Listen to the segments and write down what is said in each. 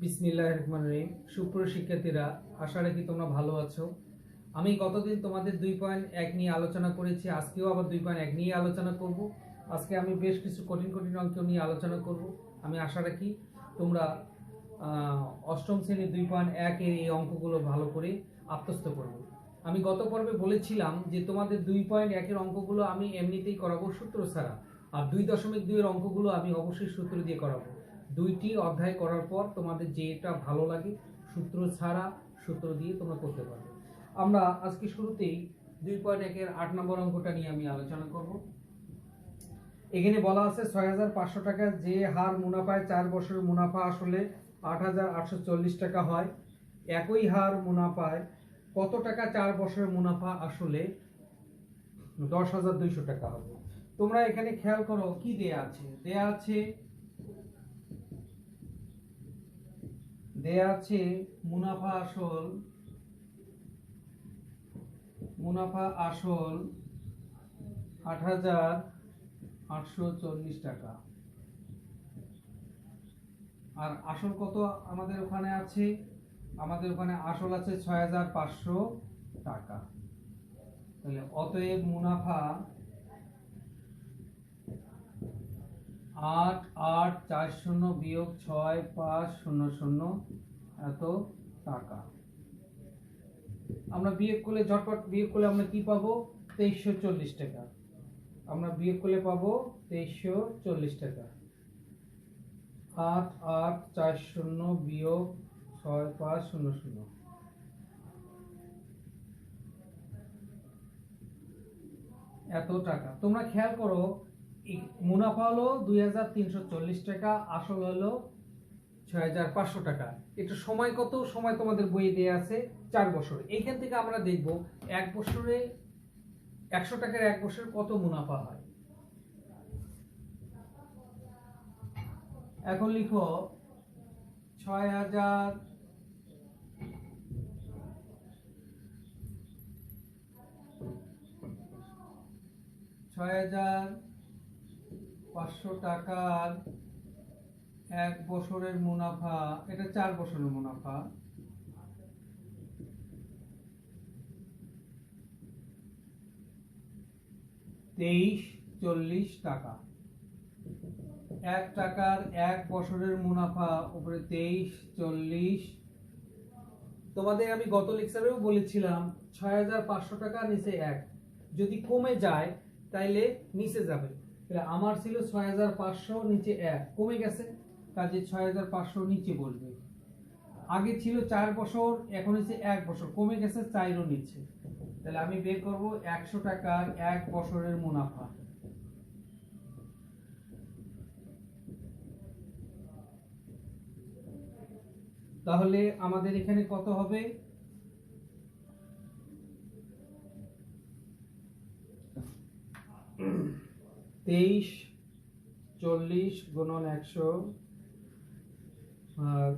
বিসমিল্লাহির রহমানির রহিম। সুপ্রিয় শিক্ষার্থীরা, আশা রাখি তোমরা ভালো আছো। আমি গতদিন তোমাদের 2.1 নিয়ে আলোচনা করেছি, আজকেও আবার 2.1 নিয়ে আলোচনা করব। আজকে আমি বেশ কিছু কঠিন অঙ্ক নিয়ে আলোচনা করব। আমি আশা রাখি তোমরা অষ্টম শ্রেণীর 2.1 এর এই অঙ্কগুলো ভালো করে আত্মস্থ করবে। আমি গত পর্বে বলেছিলাম যে তোমাদের 2.1 এর অঙ্কগুলো আমি এমনিতেই করাবো সূত্র ছাড়া, আর 2.2 এর অঙ্কগুলো আমি অবশ্যই সূত্র দিয়ে করাবো। দুইটি অধ্যায় করার পর তোমাদের যেটা ভালো লাগে সূত্র ছাড়া সূত্র দিয়ে তোমরা করতে পারবে। আমরা আজকে শুরুতেই 2.1 এর 8 নম্বর অঙ্কটা নিয়ে আমি আলোচনা করব। এখানে বলা আছে 6,500 টাকা যে হার মুনাফায় 4 বছরের মুনাফা আসলে 8,840 টাকা হয়, একই হার মুনাফায় কত টাকা 4 বছরের মুনাফা আসলে 10,200 টাকা হবে। তোমরা এখানে খেয়াল করো কি দেয়া আছে। দেয়া আছে মুনাফা আসল 8,840 টাকা, আর আসল কত আমাদের ওখানে আছে? আমাদের ওখানে আসল আছে 6,500 টাকা। তাহলে অতএব মুনাফা 8,840 বিয়োগ 6,500 এত টাকা। আমরা বিয়োগ করলে ঝটপট বিয়োগ করলে আমরা কি পাবো? 2,340 টাকা। আমরা বিয়োগ করলে পাবো 2,340 টাকা। 8,840 বিয়োগ 6,500 এত টাকা। তোমরা খেয়াল করো, মুনাফা হলো 2,340 টাকা, আসল হলো 6,500 টাকা। এটা সময় কত? সময় তোমাদের বইয়ে দেয়া আছে 4 বছর। এইখান থেকে আমরা দেখব 1 বছরে 100 টাকার 1 বছর কত মুনাফা হয়। এখন লিখো 6,500 টাকার 1 বছরের মুনাফা, এটা 4 বছরের মুনাফা, 2,340 টাকা। 1 টাকার 1 বছরের মুনাফা উপরে 2,340। তোমাদের আমি গত লেকচারেও বলেছিলাম 6,500 টাকা নিচে 1 যদি কমে যায় তাইলে নিচে যাবে। তাহলে আমার ছিল 6,500 নিচে 1 কমে গেছে, কাজে 6,500 নিচে বলবে। আগে ছিল 4 বছর, এখন হচ্ছে 1 বছর, কমে গেছে 4 নিচে। তাহলে আমি বের করব 100 টাকার 1 বছরের মুনাফা। তাহলে আমাদের এখানে কত হবে? 2,340 গুণন 100 আর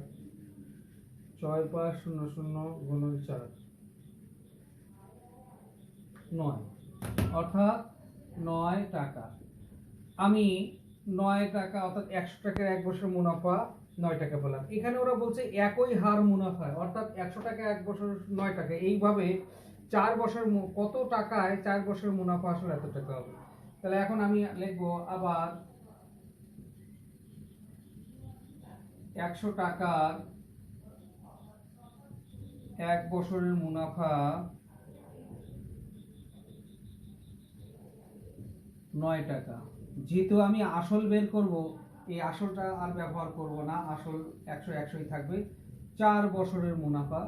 6,500 গুণন 4, 9, অর্থাৎ 9 টাকা। আমি 9 টাকা অর্থাৎ 100 টাকার 1 বছর মুনাফা 9 টাকা বললাম। এখানে ওরা বলছে একই হার মুনাফা, অর্থাৎ 100 টাকা 1 বছর 9 টাকা। এইভাবে 4 বছর কত টাকায় 4 বছর মুনাফা আসলে এত টাকা হবে। তাহলে এখন আমি লিখবো আবার 100 টাকার 1 বছরের মুনাফা 9 টাকা। যেহেতু আমি আসল বের করব, এই আসলটা আর ব্যবহার করব না, আসল 100 থাকবে। 4 বছরের মুনাফা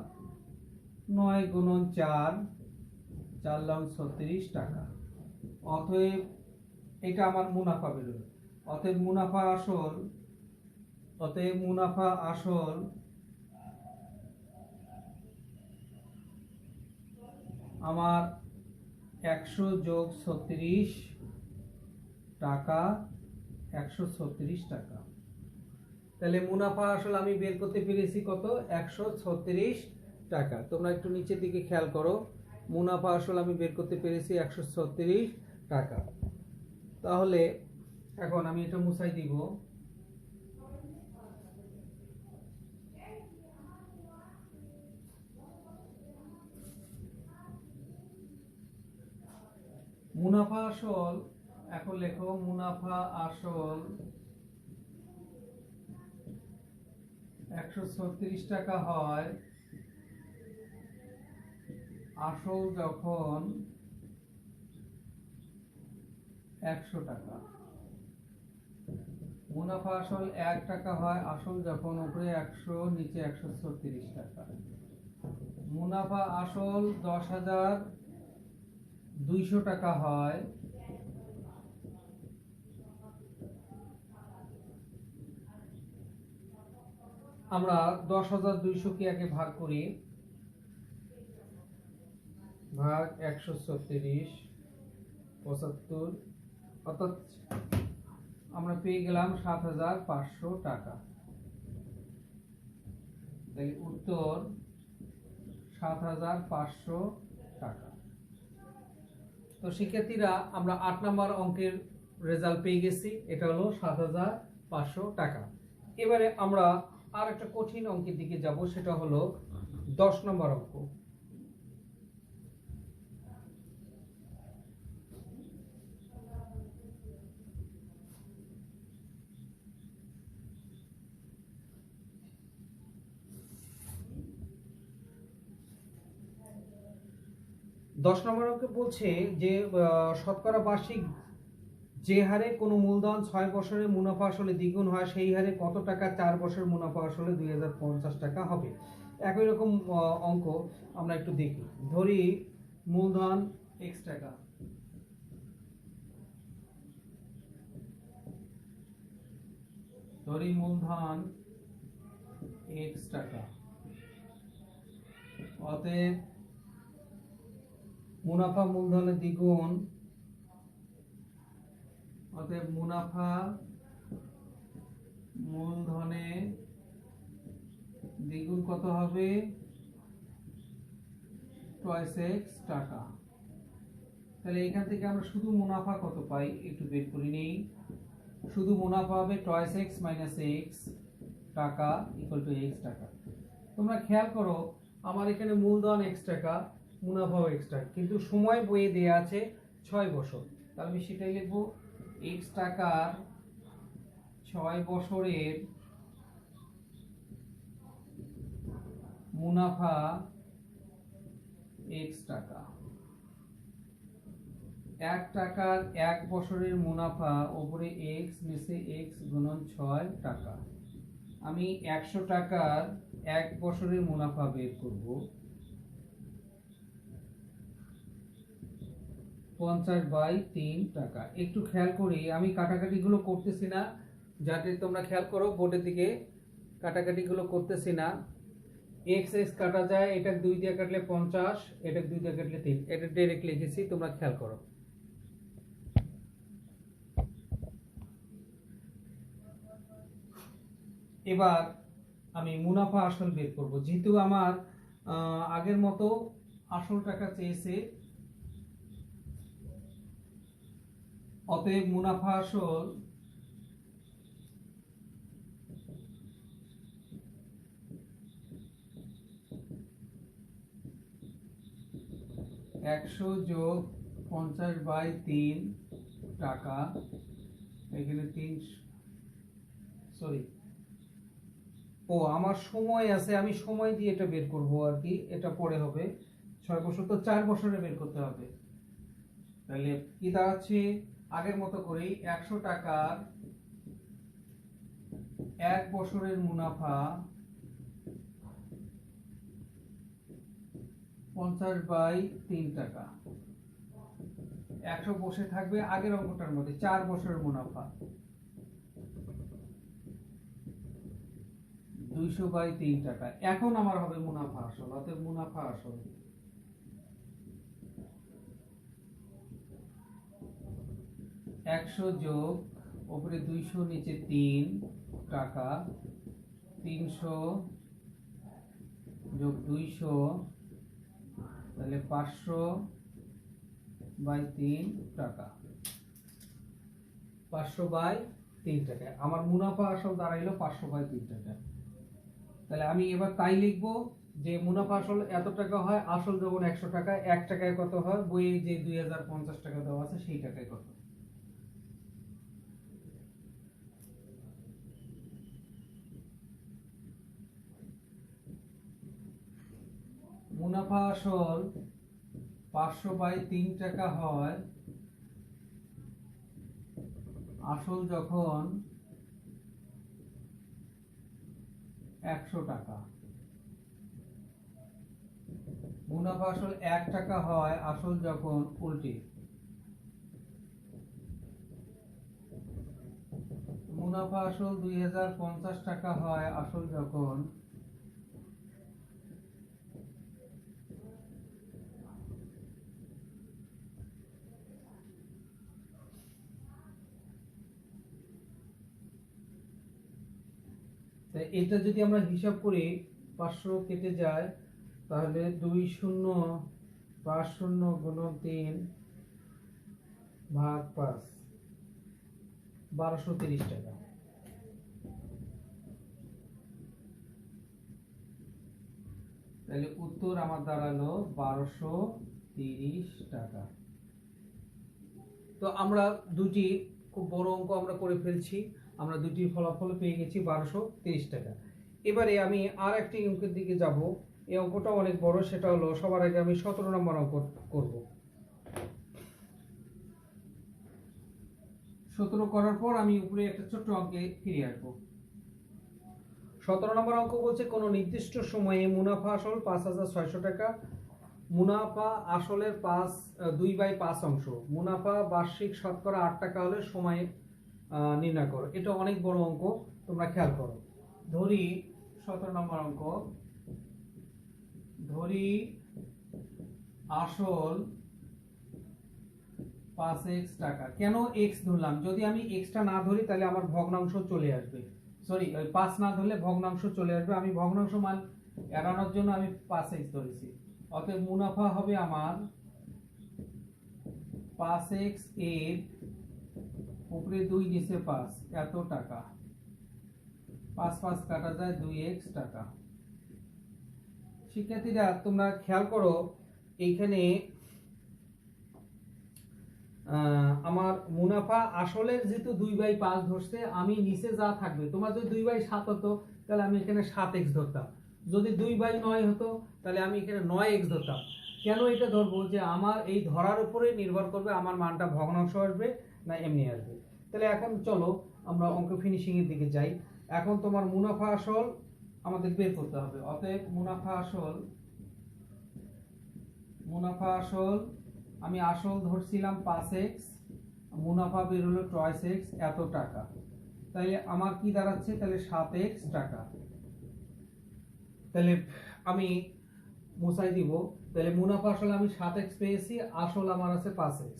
9 গুণন 4, 4 লং 36 টাকা। অতএব এটা আমার মুনাফা বেরোবে। অতএব মুনাফা আসল আমার 100 যোগ 36 টাকা, 136 টাকা। তাহলে মুনাফা আসল আমি বের করতে পেরেছি কত? 136 টাকা। তোমরা একটু নিচের দিকে খেয়াল করো, মুনাফা আসল আমি বের করতে পেরেছি 136 টাকা। তাহলে এখন আমি এটা মুছাই দিব। মুনাফা আসল, এখন লেখো মুনাফা আসল 136 টাকা হয় আসল যখন 100 টাকা। মুনাফা আসল 1 টাকা হয় আসল যখন উপরে 100 নিচে 136 টাকা। মুনাফা আসল 10,200 টাকা হয় আমরা 10,200 কে আগে ভাগ করি, ভাগ 136 75, অর্থাৎ আমরা পেয়ে গেলাম 7,500 টাকা। তাই উত্তর 7,500 টাকা। তো শিক্ষার্থীরা আমরা 8 নম্বর অঙ্কের রেজাল্ট পেয়ে গেছি, এটা হলো 7,500 টাকা। এবারে আমরা আর একটা কঠিন অঙ্কের দিকে যাব, সেটা হলো 10 নম্বর অঙ্ক। দশ নম্বর অঙ্কে বলছে যে শতকরা বার্ষিক যে হারে কোনো মূলধন 6 বছরে মুনাফা আসলে দ্বিগুণ হয় সেই হারে কত টাকা 4 বছর মুনাফা আসলে 2,050 টাকা হবে। একই রকম অঙ্ক আমরা একটু দেখি। ধরি মূলধন x টাকা, ধরি মূলধন x টাকা, অতএব মুনাফা মূলধনের দ্বিগুণ, অতএব মুনাফা মূলধনে দ্বিগুণ কত হবে 2x টাকা। তাহলে এখান থেকে আমরা শুধু মুনাফা কত পাই একটু বের করে নেই। শুধু মুনাফা হবে 2x - x টাকা ইকুয়াল টু x টাকা। তোমরা খেয়াল করো আমার এখানে মূলধন x টাকা, মুনাফাও x টাকা, কিন্তু সময় বইয়ে দেয়া আছে 6 বছর। তাহলে আমি সেটাই লিখব, x টাকার 6 বছরের মুনাফা x টাকা। 1 টাকার 1 বছরের মুনাফা উপরে x নিচে x গুণন 6 টাকা। আমি 100 টাকার 1 বছরের মুনাফা বের করব, 50/3 টাকা। একটু খেয়াল করি, আমি কাটাকাটি গুলো করতেছি না, যাতে তোমরা খেয়াল করো বোর্ডের দিকে, কাটাকাটি গুলো করতেছি না। x x কাটা যায়, এটা 2 দিয়ে কাটলে 50, এটা 2 দিয়ে কাটলে 3, এটা ডাইরেক্ট লিখেছি, তোমরা খেয়াল করো। এবার আমি মুনাফা আসল বের করব, যেহেতু আমার আগের মতো আসল টাকা চেয়েছে, অতএব মুনাফা আসল একশো যোগ 50/3 টাকা, এখানে 3, সরি, ও আমার সময় আছে, আমি সময় দিয়ে এটা বের করব আর কি, এটা পরে হবে। 6 বছর তো 4 বছরে বের করতে হবে। তাহলে কি দাঁড়াচ্ছে, আগের মতো করেই 100 টাকার 1 বছরের মুনাফা 50/3 টাকা। 100 বসে থাকবে আগের অঙ্কটার মধ্যে, 4 বছরের মুনাফা 200/3 টাকা। এখন আমার হবে মুনাফা আসল, অতএব মুনাফা আসল 100 যোগ উপরে 200 নিচে 3 টাকা, 300 যোগ 200, তাহলে 500/3 টাকা। 500/3 টাকা আমার মুনাফা আসল দাঁড়াইলো 500/3 টাকা। তাহলে আমি এবার তাই লিখবো যে মুনাফা আসল এত টাকা হয়, আসল যখন 100 টাকা, 1 টাকায় কত হয়, বইয়ে যে 2050 টাকা দেওয়া আছে সেই টাকায় কত। মুনাফা আসল 500/3 টাকা হয় আসল যখন 100 টাকা। মুনাফা আসল 1 টাকা হয় আসল যখন উল্টে, মুনাফা আসল 2050 টাকা হয় আসল যখন এটা যদি আমরা হিসাব করি 500 কেটে যায় তাহলে 2050 গুণন 3 ভাগ 5, 1230 টাকা। তাহলে উত্তর আমার দাঁড়ালো 1230 টাকা। তো আমরা দুটি খুব বড় অঙ্ক আমরা করে ফেলছি, আমরা দুটি ফলাফল পেয়ে গেছি 1230 টাকা। এবারে আমি আর একটি অঙ্কের দিকে যাব। এই অঙ্কটা অনেক বড়, সেটা হলো সবার আগে আমি 17 নম্বর অঙ্ক করব। 17 করার পর আমি উপরে একটা ছোট্ট অঙ্কে ফিরে আসবো। 17 নম্বর অঙ্ক বলছে কোন নির্দিষ্ট সময়ে মুনাফা আসল 5600 টাকা, মুনাফা আসলের 2/5 অংশ, মুনাফা বার্ষিক শতকরা 8 টাকা হলে সময় নির্ণয় করো। এটা অনেক বড় অঙ্ক, তোমরা খেয়াল করো। ধরি 17 নম্বর অঙ্ক, ধরি আসল 5x টাকা। কেন x ধরলাম? যদি আমি xটা না ধরি তাহলে আমার ভগ্নাংশ চলে আসবে, সরি 5 না ধরলে ভগ্নাংশ চলে আসবে। আমি ভগ্নাংশ মান এড়ানোর জন্য আমি 5x ধরেছি। অতএব মুনাফা হবে আমার 5x এর উপরে 2 নিচে 5, এত টাকা। 5 5 কাটা যায়, 2x টাকা। শিক্ষার্থীরা তোমরা খেয়াল করো, এইখানে আমার মুনাফা আসলের যেহেতু 2/5 ধরছে, আমি নিচে যা থাকবে, তোমার যদি 2/7 হতো তাহলে আমি এখানে 7x ধরতাম, যদি 2/9 হতো তাহলে আমি এখানে 9x ধরতাম। কেন এটা ধরবো? যে আমার এই ধরার উপরে নির্ভর করবে আমার মানটা ভগ্নাংশ আসবে না এমনি আসবে। তাহলে এখন চলো আমরা অঙ্ক ফিনিশিং এর দিকে যাই। এখন তোমার মুনাফা আসল আমাদের বের করতে হবে। অতএব মুনাফা আসল আমি আসল ধরছিলাম 5x, মুনাফা বের হলো 2x, এত টাকা। তাহলে আমার কি দাঁড়াচ্ছে? তাহলে 7x টাকা। তাহলে আমি মুছাই দিব। তাহলে মুনাফা আসলে আমি 7x পেয়েছি, আসল আমার আছে 5x।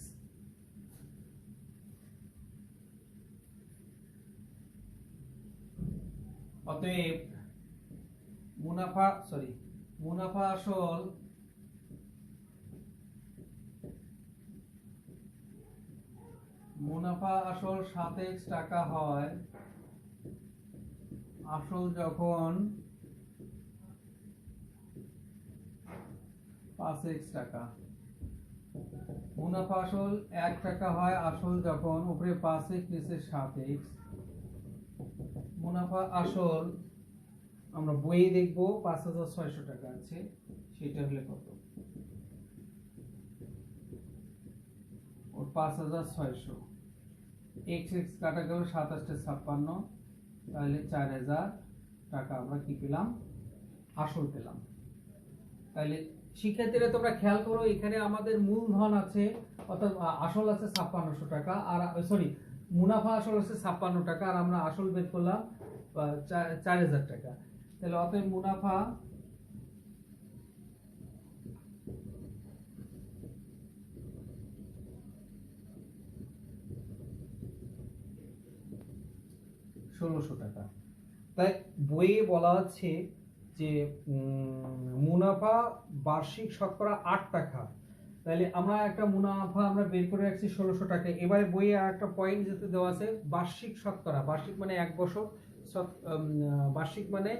অতএব মুনাফা আসল মুনাফা আসল 7x টাকা হয় আসল যখন 5x টাকা। মুনাফা আসল 1 টাকা হয় আসল যখন উপরে 5x নিচে 7x। মুনাফা আসল আমরা বইয়ে দেখবো 5600 টাকা আছে, সেটা হলে কত? ওর 5600, x কাটা গেল 2756, তাহলে 4000 টাকা আমরা কি পেলাম? আসল পেলাম। তাহলে শিক্ষার্থীরা তোমরা খেয়াল করো, এখানে আমাদের মূলধন আছে, অর্থাৎ আসল আছে 5600 টাকা, আর সরি মুনাফা আসল আছে 56 টাকা, আর আমরা আসল বের করলাম 4000 টাকা। তাহলে অতএব মুনাফা ষোলোশো টাকা। তাই বইয়ে বলা আছে যে মুনাফা বার্ষিক শতকরা 8 টাকা। তাহলে আমরা একটা মুনাফা আমরা বের করে রাখছি 1600 টাকা। এবারে বইয়ে আর একটা পয়েন্ট যেতে দেওয়া আছে বার্ষিক শতকরা। বার্ষিক মানে 1 বছর, বার্ষিক মানে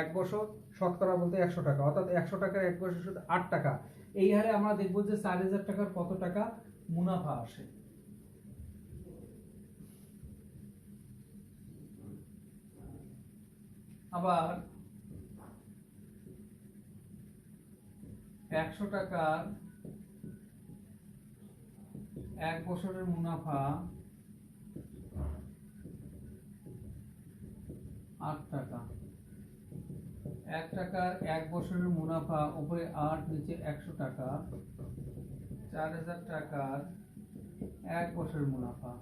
1 বছর শতকরা বলতে 100 টাকা, অর্থাৎ 100 টাকার 1 বছর সুদ 8 টাকা। এই হারে আমরা দেখব যে 4000 টাকার কত টাকা মুনাফা আসে। আবার 100 টাকার 1 বছরের মুনাফা 8 টাকা। 1 টাকার 1 বছরের মুনাফা উপরে 8 নিচে 100 টাকা, 4000 টাকার 1 বছরের মুনাফা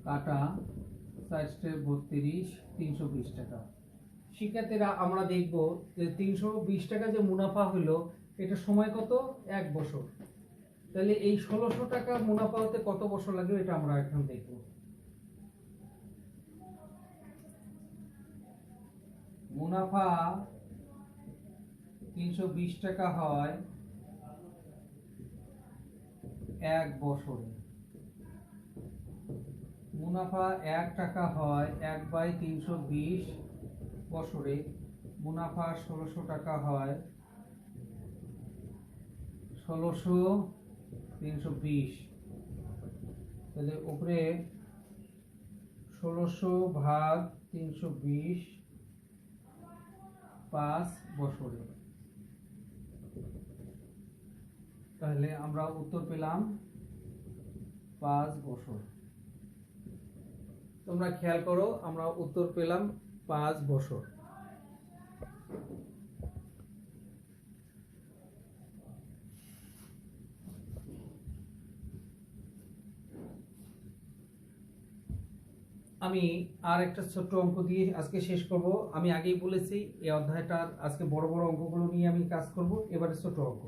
কাটা 4 320 টাকা। শিক্ষার্থীরা আমরা দেখব যে 320 টাকা যে মুনাফা হলো এটা সময় কত? 1 বছর। তাহলে এই 1600 টাকা মুনাফা হতে কত বছর লাগে এটা আমরা এখন দেখব। মুনাফা 320 টাকা হয় 1 বছরে। মুনাফা 1 টাকা হয় 1/320 বছরে। মুনাফা 1600 টাকা হয় 1600/320। তাহলে উপরে 1600/320 5 বছরে। তাহলে আমরা উত্তর পেলাম 5 বছর। তোমরা খেয়াল করো, আমরা উত্তর পেলাম 5 বছর। আমি আর একটা ছোট্ট অঙ্ক দিয়ে আজকে শেষ করব। আমি আগেই বলেছি এই অধ্যায়টার আজকে বড় বড় অঙ্কগুলো নিয়ে আমি কাজ করব। এবারে ছোট অঙ্ক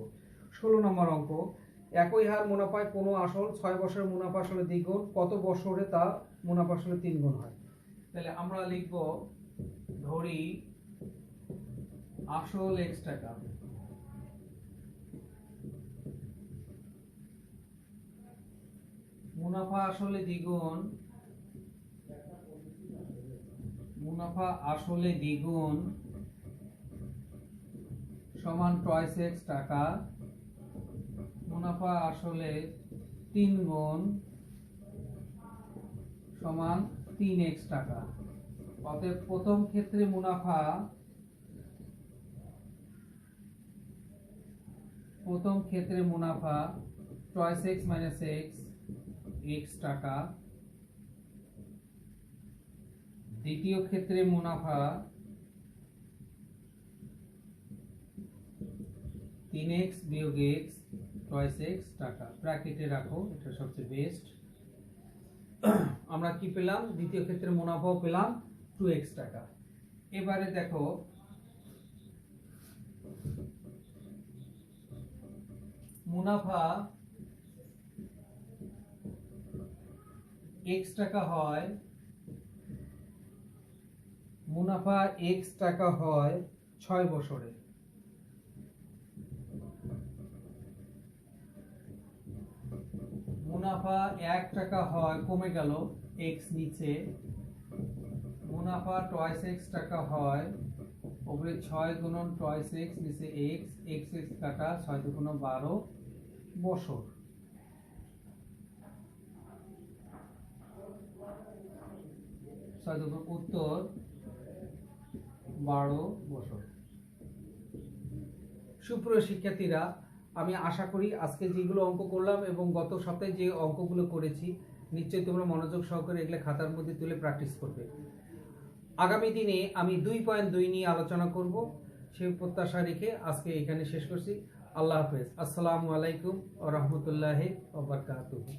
16 নম্বর অঙ্ক। একই হার মুনাফায় কোনো আসল 6 বছরের মুনাফা আসলে দ্বিগুণ, কত বছরে তা মুনাফা আসলে 3 গুণ হয়? তাহলে আমরা লিখব, ধরি আসল x টাকা, মুনাফা আসলে দ্বিগুণ, মুনাফা আসলে দ্বিগুণ সমান টয়েস x টাকা, মুনাফা আসলে 3 গুণ সমান 3x টাকা। অতএব প্রথম ক্ষেত্রে মুনাফা টয়েস x মাইনাস x টাকা। দ্বিতীয় ক্ষেত্রে মুনাফা 3x বিয়োগ x টয়েস x টাকা। ব্র্যাকেটে রাখো, এটা সবচেয়ে বেস্ট। আমরা কি পেলাম? দ্বিতীয় ক্ষেত্রে মুনাফাও পেলাম 2x টাকা। এবারে দেখো মুনাফা x টাকা হয়, মুনাফা x টাকা হয় 6 বছরে। মুনাফা 1 টাকা হয়, কমে গেল x নিচে। মুনাফা টয়েস x টাকা হয়, উপরে 6 গুণন টয়েস x নিচে x, x কাটা 6 2 12 বছর। উত্তর 12 বছর। সুপ্রিয় শিক্ষার্থীরা, আমি আশা করি আজকে যেগুলো অঙ্ক করলাম এবং গত সপ্তাহে যে অঙ্কগুলো করেছি নিশ্চয়ই তোমরা মনোযোগ সহকারে এগুলো খাতার মধ্যে তুলে প্র্যাকটিস করবে। আগামী দিনে আমি 2.2 নিয়ে আলোচনা করব, সেই প্রত্যাশা রেখে আজকে এখানে শেষ করছি। আল্লাহ হাফেজ। আসসালামু আলাইকুম ওয়া রাহমাতুল্লাহি ওয়া বারাকাতুহু।